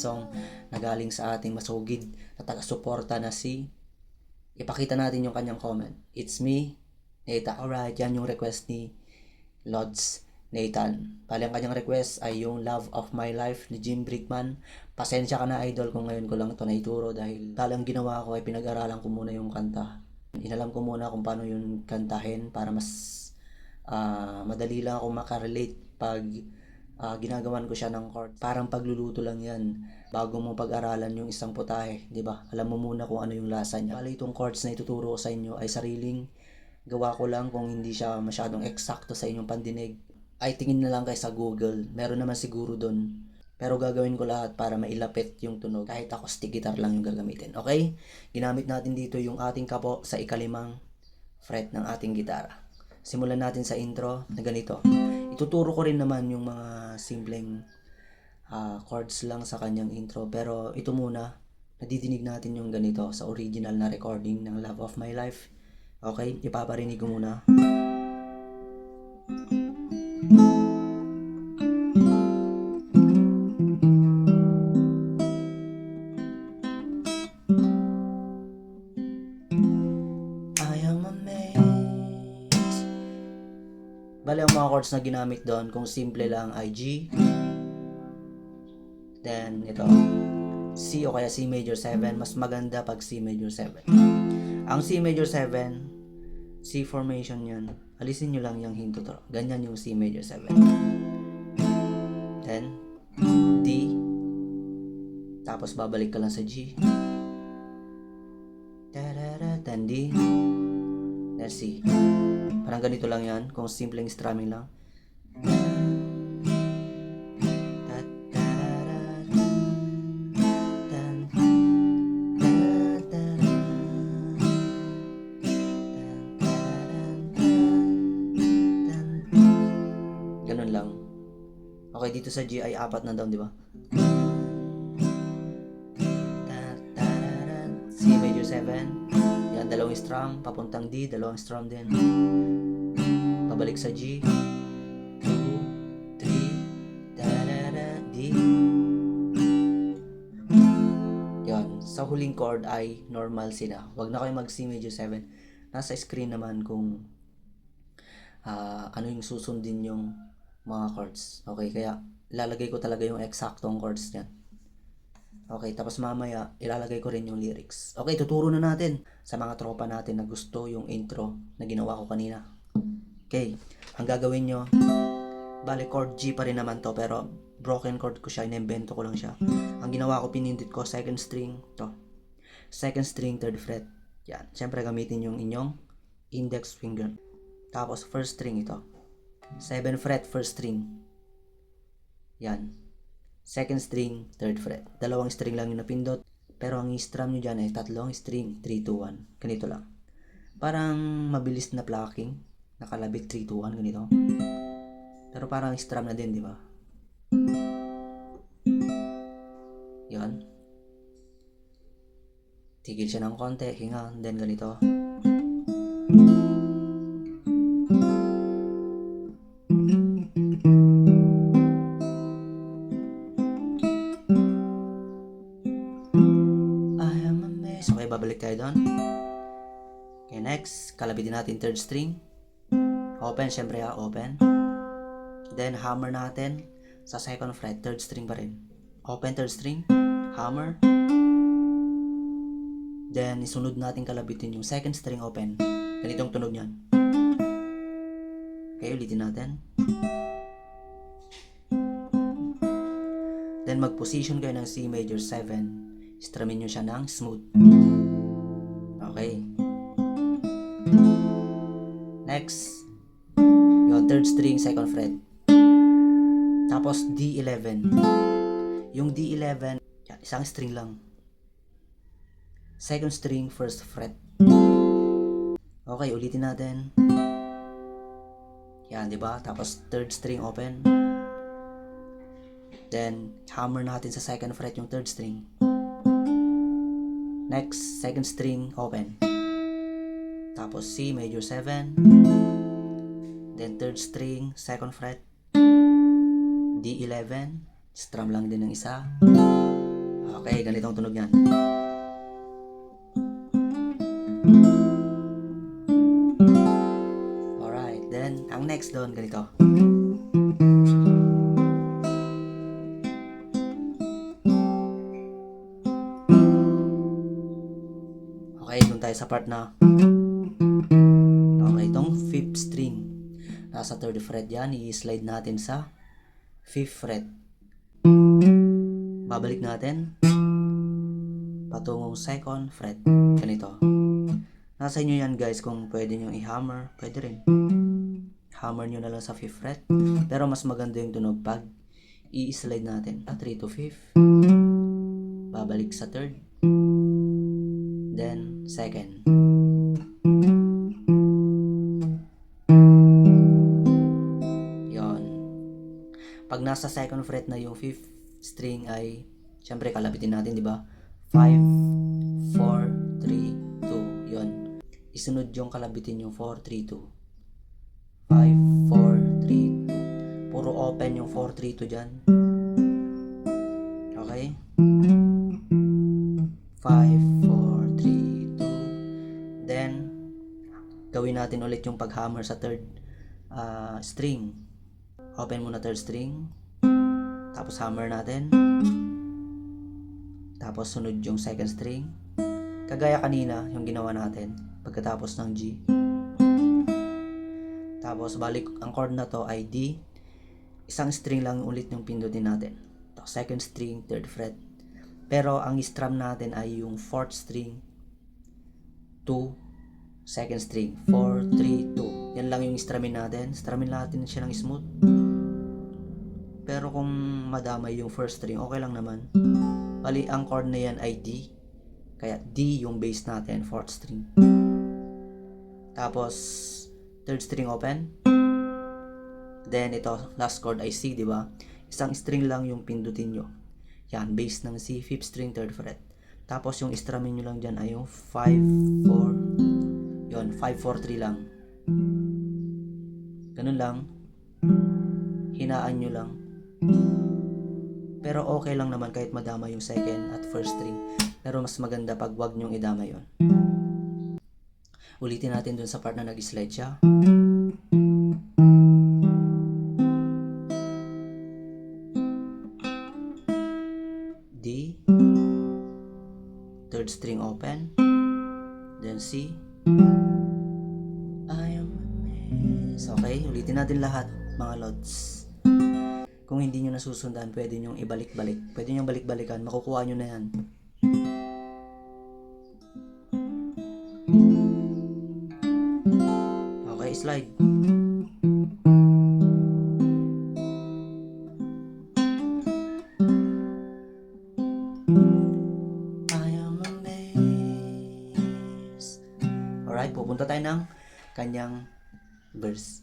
song na galing sa ating masugid na taga-suporta na si, ipakita natin yung kanyang comment. It's me, Nathan. Alright, yan yung request ni Lods Nathan. Bali ang kanyang request ay yung Love of My Life ni Jim Brickman. Pasensya ka na idol kung ngayon ko lang ito naituro dahil talang ginawa ko ay pinag-aralan ko muna yung kanta. Inalam ko muna kung paano yung kantahin para mas madali lang ako makarelate pag ginagawan ko siya ng chord. Parang pagluluto lang yan. Bago mo pag-aralan yung isang putahe, di ba? Alam mo muna kung ano yung lasa niya. Bali itong chords na ituturo ko sa inyo ay sariling gawa ko lang. Kung hindi siya masyadong eksakto sa inyong pandinig, ay tingin na lang kayo sa Google. Meron naman siguro doon. Pero gagawin ko lahat para mailapit yung tunog. Kahit acoustic guitar lang yung gagamitin. Okay? Ginamit natin dito yung ating kapo sa ikalimang fret ng ating gitara. Simulan natin sa intro na ganito. Ituturo ko rin naman yung mga simpleng chords lang sa kanyang intro. Pero ito muna, nadidinig natin yung ganito sa original na recording ng Love of My Life. Okay? Ipaparinig ko muna. Bali ang mga chords na ginamit doon, kung simple lang ay G, then ito C o kaya C major 7. Mas maganda pag C major 7. Ang C major 7, C formation yan, alisin nyo lang yung hinto to. Ganyan yung C major 7. Then D, tapos babalik ka lang sa G, then D, then C. Parang ganito lang yan, kung simpleng strumming lang. Ganun lang. Okay, dito sa G ay 4 na down, di ba? C major 7. Yan, dalawang strum, papuntang D, dalawang strum din. Pabalik sa G, 2, 3, D. Yan, sa huling chord ay normal C na. Huwag na kayo mag C major 7. Nasa screen naman kung ano yung susundin yung mga chords. Okay, kaya ilalagay ko talaga yung eksaktong chords niyan. Okay, tapos mamaya ilalagay ko rin yung lyrics. Okay, tuturo na natin sa mga tropa natin na gusto yung intro na ginawa ko kanina. Okay, ang gagawin nyo, bali chord G pa rin naman to, pero broken chord ko siya, inimbento ko lang siya. Ang ginawa ko, pinindot ko second string to, second string, third fret. Yan, syempre gamitin yung inyong index finger. Tapos first string ito, 7 fret first string. Yan, second string, third fret. Dalawang string lang yung napindot, pero ang i-strum nyo dyan ay tatlong string, 3, 2, 1. Ganito lang. Parang mabilis na plucking, nakalabit 3, 2, 1, ganito. Pero parang strum na din, di ba? Yan. Tigil siya ng konti, hinga, then ganito. Okay, babalik tayo doon. Okay, next, kalabitin natin third string. Open, syempre open. Then hammer natin sa second fret, third string pa rin. Open third string, hammer. Then isunod natin kalabitin yung second string open. Ganitong tunog niyan. Okay, ulitin natin. Then mag-position kayo ng C major 7. Strumin nyo siya ng smooth. Okay. Next, yung third string, second fret. Tapos D11. Yung D11, isang string lang. Second string, first fret. Okay, ulitin natin. Yan, di ba? Tapos third string open. Then hammer natin sa second fret yung third string. Next, second string open. Tapos C major 7. Then third string, second fret. D11, strum lang din ng isa. Okay, ganito ang tunog niyan. Alright, then ang next doon ganito. Okay, doon tayo sa part na okay, itong 5th string nasa 3rd fret yan, i-slide natin sa 5th fret. Babalik natin patungong 2nd fret. Ganito. Nasa inyo yan guys, kung pwede nyo i-hammer, pwede rin. Hammer nyo na lang sa 5th fret. Pero mas maganda yung tunog pag i-slide natin 3 to 5th, babalik sa 3rd, then 2nd. Yon. Pag nasa 2nd fret na yung 5th string ay syempre kalabitin natin, di ba? 5 4 3 2. Yon. Isunod yung kalabitin yung 4 3 2. 5 4 3 2. Puro open yung 4 3 2 diyan. Okay? 5 4 3 2. Then gawin natin ulit yung pag-hammer sa 3rd string. Open muna 3rd string. Tapos hammer natin. Tapos sunod yung 2nd string. Kagaya kanina yung ginawa natin pagkatapos ng G. Tapos balik ang chord na to ay D. Isang string lang ulit yung pindutin natin. 2nd string, 3rd fret. Pero ang strum natin ay yung 4th string to 2nd string, 4 3 2. Yan lang yung strumin natin. Strumin natin siya ng smooth. Pero kung madamay yung 1st string, okay lang naman. Bali, ang chord na yan ay D. Kaya D yung bass natin, 4th string. Tapos 3rd string open. Then ito, last chord ay C, di ba? Isang string lang yung pindutin nyo. Yan, bass ng C, 5th string, 3rd fret. Tapos yung strumin nyo lang dyan ay yung 5 4. Yon, 5 4 3 lang. Ganun lang. Hinaan nyo lang. Pero okay lang naman kahit madama yung 2nd at 1st string. Pero mas maganda pag wag nyong idama yon. Ulitin natin dun sa part na nag-slide siya. D, 3rd string open, then C, I am a mess. Okay, ulitin natin lahat mga lods. Kung hindi nyo nasusundan, pwede nyo ibalik-balik. Pwede nyo balik-balikan, makukuha nyo na yan. Okay, slide. I am a mess. Alright, pupunta tayo ng kanyang verse.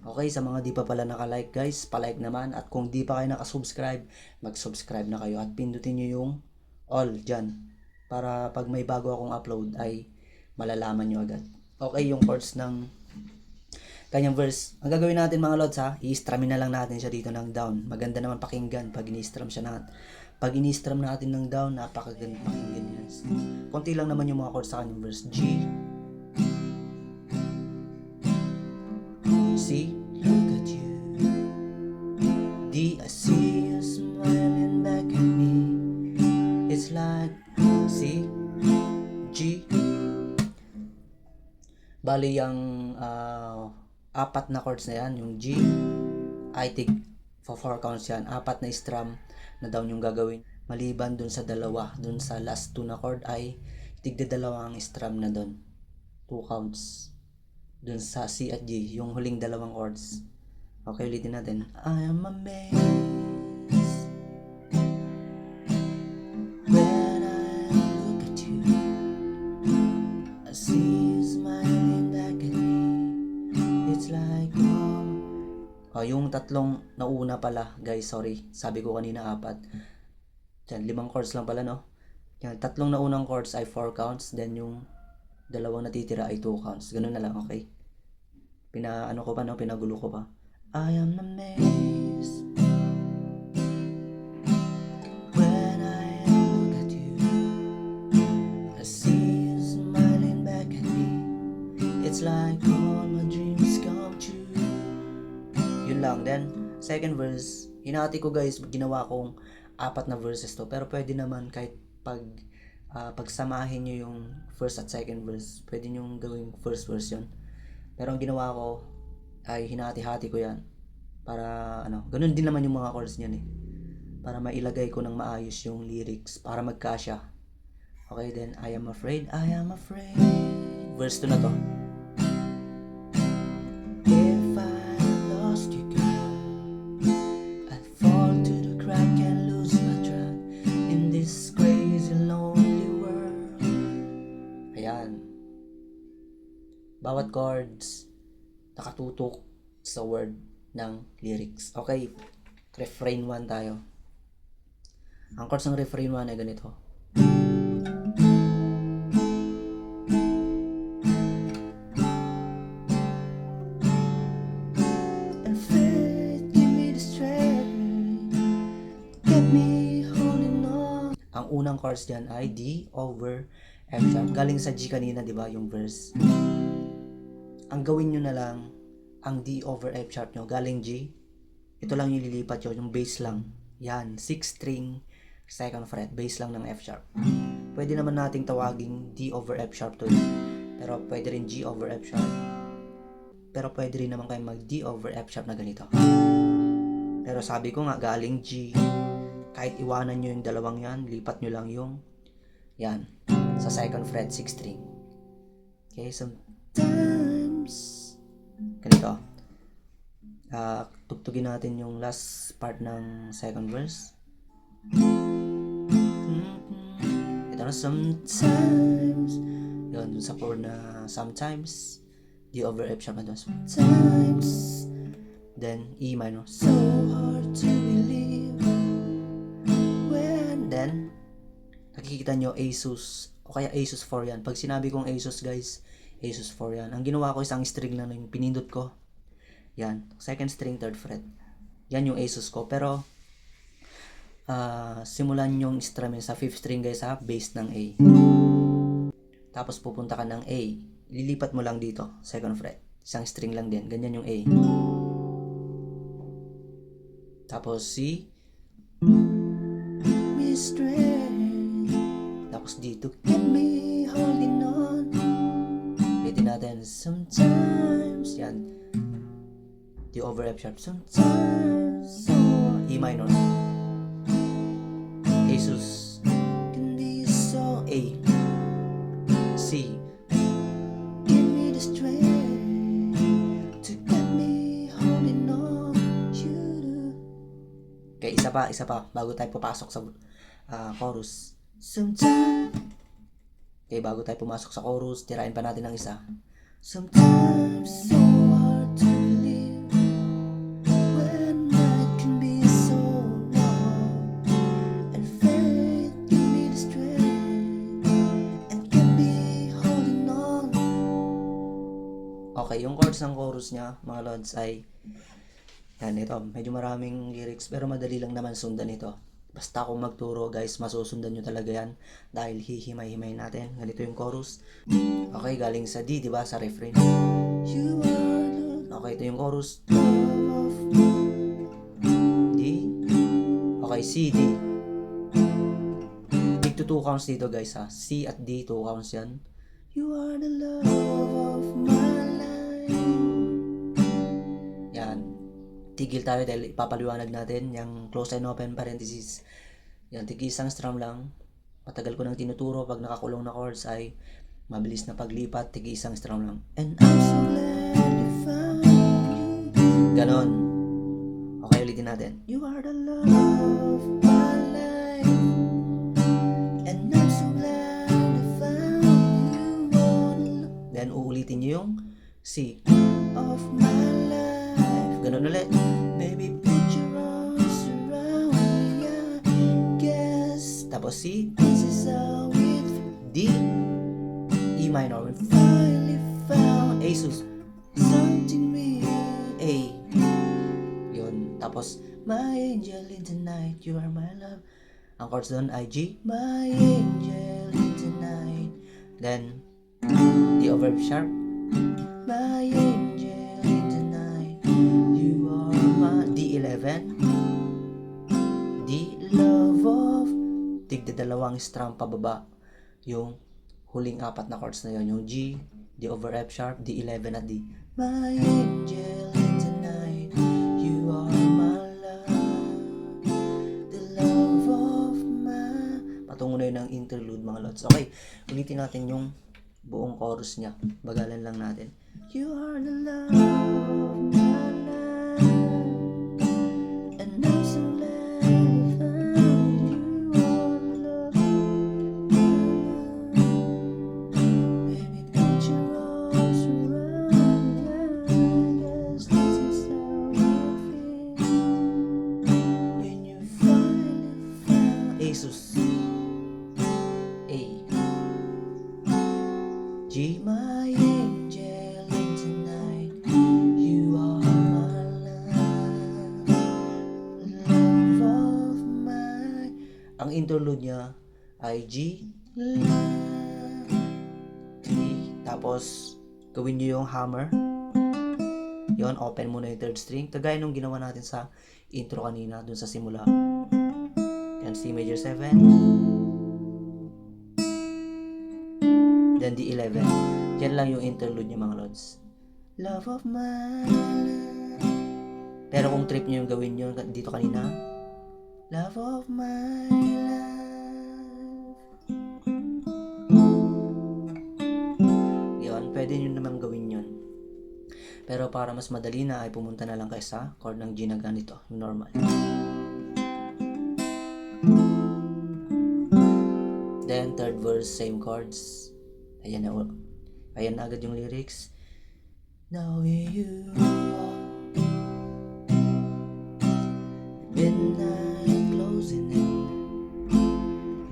Okay, sa mga di pa pala naka-like guys, pa-like naman. At kung di pa kayo naka-subscribe, mag-subscribe na kayo. At pindutin nyo yung all dyan. Para pag may bago akong upload ay malalaman nyo agad. Okay, yung chords ng kanyang verse. Ang gagawin natin mga lods ha, i-strumin na lang natin siya dito ng down. Maganda naman pakinggan pag ini-strum siya natin. Pag ini-strum natin ng down, napakaganda pakinggan yan. Konti lang naman yung mga chords sa kanyang verse. G, C, look at you. D, I see you smiling back at me. It's like C, G. Bali yung apat na chords na yan, yung G, I think for 4 counts yan. Apat na strum na down yung gagawin. Maliban dun sa dalawa, dun sa last 2 na chord ay tigda dalawang strum na dun. 2 counts. Dun sa C at G, yung huling dalawang chords. Okay, ulitin natin. I am a mess when I look at you. I see you smiling back at me. It's like yung tatlong nauna pala, guys, sorry. Sabi ko kanina 4. Diyan, 5 chords lang pala, no? Yung tatlong naunang chords ay 4 counts, then yung dalawang natitira ay 2 counts. Ganun na lang, okay? Pinagulo ko pa. I am a mess when I Then, second verse, hinati ko guys, ginawa kong 4 na verses to. Pero pwede naman kahit pagsamahin nyo yung first at second verse, pwede nyo gawing first verse yun. Pero ang ginawa ko ay hinati-hati ko yan. Para ganun din naman yung mga chords niyan eh. Para mailagay ko ng maayos yung lyrics, para magkasya. Okay, then, I am afraid. Verse 2 na to. If I lost you, girl, I'd fall to the crack and lose my track in this crazy lonely world. Ayan. Bawat chords nakatutok sa word ng lyrics. Okay, refrain 1 tayo. Ang chords ng refrain 1 ay ganito. And faith, give me the strength, get me holding on. Ang unang chords dyan ay D over F sharp. Galing sa G kanina, di ba, yung verse. Ang gawin nyo na lang, ang D over F sharp nyo, galing G, ito lang yung lilipat nyo, yung bass lang. Yan, 6th string, 2nd fret, bass lang ng F sharp. Pwede naman nating tawaging D over F sharp to. Pero pwede rin G over F sharp. Pero pwede rin naman kayo mag D over F sharp na ganito. Pero sabi ko nga, galing G, kahit iwanan nyo yung dalawang yan, lipat nyo lang yung, yan, sa 2nd fret, 6th string. Okay, sometimes, ganito. Tugtugin natin yung last part ng second verse. Ito na, sometimes. Yun, dun sa chord na sometimes. D over F sharp na dun. Sometimes. Then, E minor. So hard to believe when. Then, nakikita nyo Asus. O kaya Asus 4 yan. Pag sinabi kong Asus guys, Asus 4 yan. Ang ginawa ko isang string lang yung pinindot ko. Yan, 2nd string, 3rd fret. Yan yung Asus ko. Pero, simulan yung strumming sa 5th string guys ha, bass ng A. Tapos pupunta ka ng A. Lilipat mo lang dito, 2nd fret. Isang string lang din, ganyan yung A. Tapos C. Tapos D to get me holding on. Ulitin natin, sometimes. Yan. D over F sharp, sometimes. E minor. Asus. Can be so A. C. Give me the strength to get me holding on. Okay, isa pa. Bago tayo papasok sa chorus. Sometimes. Okay, bago tayo pumasok sa chorus, tirahin pa natin ng isa. Sometimes so hard to believe when night can be so long, and faith give me the strength and get me holding on. Okay, yung chords ng chorus niya, mga lods, ay yan, ito. Medyo maraming lyrics pero madali lang naman sundan ito. Basta akong magturo guys, masusundan nyo talaga yan dahil hihimay-himay natin. Ganito yung chorus. Okay, galing sa D, diba? Sa refrain. Okay, ito yung chorus. D. Okay, C, D. Big to 2 counts dito guys ha. C at D, 2 counts yan. You are the love of my life. Yan. Tigil tayo dahil ipapaliwanag natin yung close and open parenthesis. Yan, tig-isang strum lang. Matagal ko nang tinuturo. Pag nakakulong na chords ay mabilis na paglipat. Tig-isang strum lang. And I'm so glad you found you. Ganon. Okay, ulitin natin. You are the love of my life, and I'm so glad you found you. Then uulitin nyo yung C of my life. Ganun ulit. Baby, put your arms around me, I guess. Tapos C. This is how it D. E minor. We finally found Asus. Something real. A. Yun. Tapos, my angel in the night, you are my love. Ang chords doon ay G. My angel in the night. Then, D over F sharp. My angel in the night. You are my D11. The love of tigda dalawang strum pababa yung huling apat na chords na yon, yung G, D over F sharp, D11 at D. My angel tonight, you are my love, the love of my... Patungo na yun ang interlude mga lods. Okay, ulitin natin yung buong chorus niya. Bagalan lang natin. You are the love of my life, and I'm so glad I found you. Are the love of my life. Baby, put your arms around me. I guess this is how I feel when you finally found Jesus. A G, my angel, and tonight you are my love, love of my... Ang interlude niya ay G, love, 3, tapos gawin niyo yung hammer. Yon, open muna yung third string. Kagaya nung ginawa natin sa intro kanina, dun sa simula. Yan, C major 7. Then D11. Yan lang yung interlude niya mga lods. Love of my life. Pero kung trip niyo yung gawin nyo dito kanina, love of my life. Yun, pwede nyo naman gawin yun. Pero para mas madali na ay pumunta na lang kayo sa chord ng G na ganito, yung normal. Then third verse, same chords. Ayan na agad yung lyrics. Now you are midnight closing in.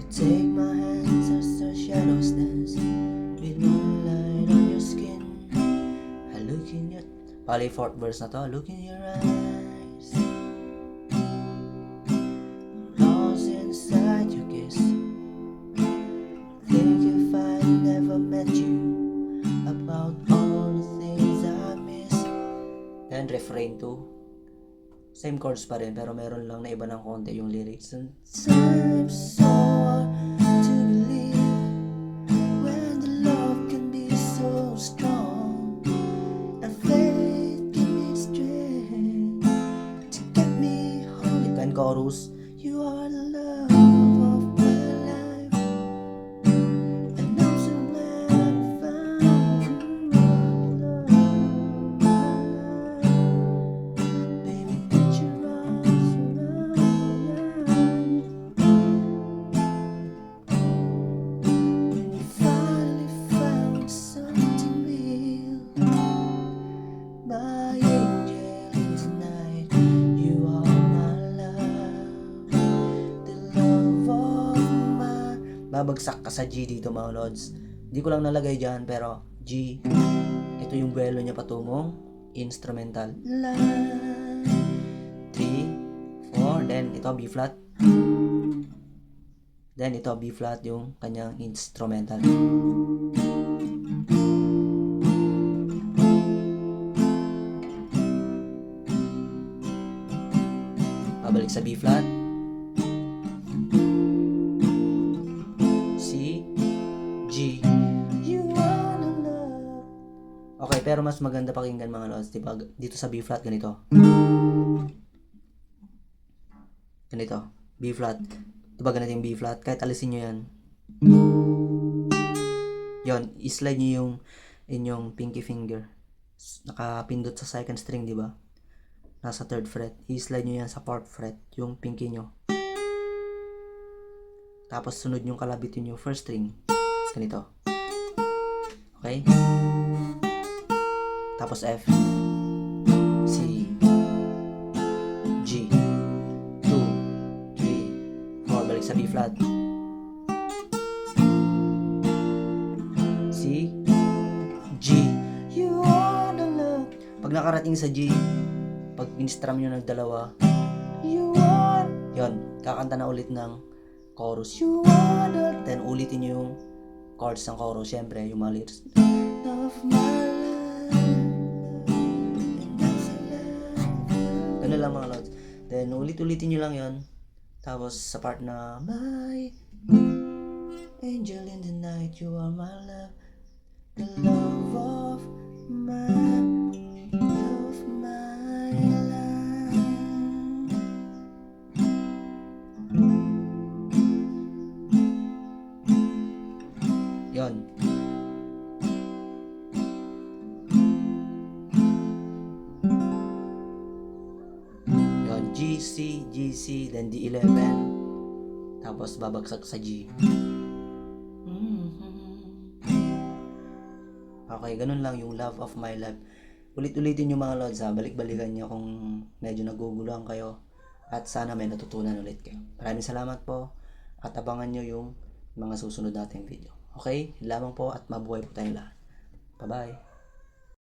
You take my hands as the shadows dance with moonlight on your skin. I look in your... Bali, fourth verse na to. Look in your eyes, lost inside your kiss. Think if I never met you, about all the things I miss. And refrain 2. Same chords pa rin, pero meron lang na iba ng konti yung lyrics. Sometimes so hard to believe when the love can be so strong, and faith can be strength to get me home. And chorus, you are the love of my life, and I'm so glad I found you. Are the love of my life. Baby, put your arms around me. When you finally found something real, my angel, tonight you are my love, the love of my... Babagsak ka sa G dito mga lods. Hindi ko lang nalagay dyan, pero G, ito yung buwelo niya patungong instrumental. 3, 4, then ito B flat. Then ito B flat yung kanyang instrumental. Babalik sa B flat, C, G. You wanna love. Okay, pero mas maganda pakinggan mga lods, diba? Dito sa B flat ganito. Ganito, B flat. Diba ganito yung B flat? Kahit alisin nyo yan. Yon, i-slide nyo yung inyong pinky finger. Nakapindot sa second string, diba? Nasa third fret. I-slide nyo yan sa fourth fret, yung pinky nyo. Tapos sunod yung kalabitin yung first string. Ganito. Okay? Tapos F, C, G, 2, 3, 4. Balik sa B flat. C, G. You wanna love. Pag nakarating sa G, pag in-strum nyo ng dalawa, you want, yun, kakanta na ulit ng chorus. You wanna, then ulitin nyo yung chords ng chorus. Syempre, yung mga lyrics. Love my life, and that's a lie. lang mga lods. Then, ulit-ulitin nyo lang yon. Tapos, sa part na, my angel in the night, you are my love, the love of my life. Yon. Yon, G, C, G, C, then D11. Tapos babagsak sa G. Okay, ganun lang yung love of my life. Ulit-ulitin yung mga lods ha. Balik-balikan nyo kung medyo naguguluhan kayo. At sana may natutunan ulit kayo. Maraming salamat po. At abangan nyo yung mga susunod nating video. Okay? Lamang po at mabuhay po tayong lahat. Bye-bye.